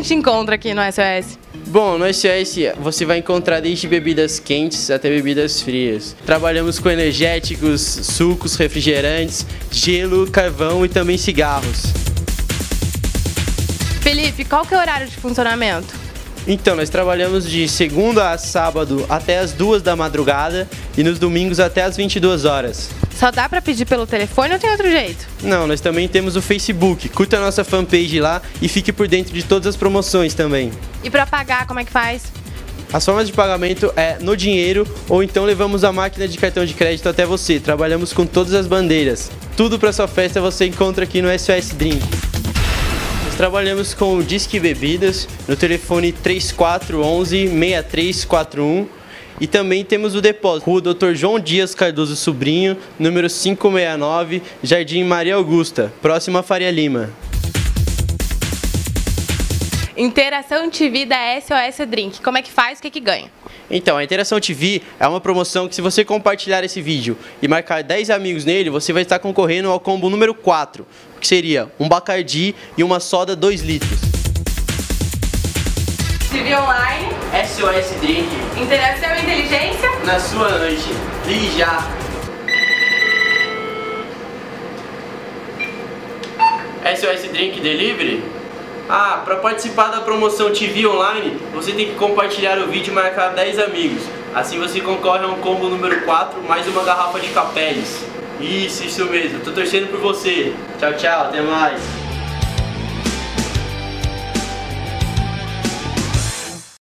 gente encontra aqui no SOS? Bom, no SOS você vai encontrar desde bebidas quentes até bebidas frias. Trabalhamos com energéticos, sucos, refrigerantes, gelo, carvão e também cigarros. Felipe, qual que é o horário de funcionamento? Então, nós trabalhamos de segunda a sábado até as 2 da madrugada e nos domingos até as 22 horas. Só dá pra pedir pelo telefone ou tem outro jeito? Não, nós também temos o Facebook. Curta a nossa fanpage lá e fique por dentro de todas as promoções também. E pra pagar, como é que faz? As formas de pagamento é no dinheiro ou então levamos a máquina de cartão de crédito até você. Trabalhamos com todas as bandeiras. Tudo para sua festa você encontra aqui no SOS Drink. Nós trabalhamos com o Disque Bebidas no telefone 3411-6341 e também temos o depósito, Rua Dr. João Dias Cardoso Sobrinho, número 569, Jardim Maria Augusta, próximo a Faria Lima. Interação TV da SOS Drink. Como é que faz? O que que ganha? Então, a Interação TV é uma promoção que se você compartilhar esse vídeo e marcar 10 amigos nele, você vai estar concorrendo ao combo número 4, que seria um Bacardi e uma soda 2 litros. TV online, SOS Drink, interação e inteligência. na sua noite. Ligue já! SOS Drink Delivery? Ah, para participar da promoção TV Online, você tem que compartilhar o vídeo e marcar 10 amigos. Assim você concorre a um combo número 4, mais uma garrafa de Capeles. Isso mesmo. Tô torcendo por você. Tchau, tchau. Até mais.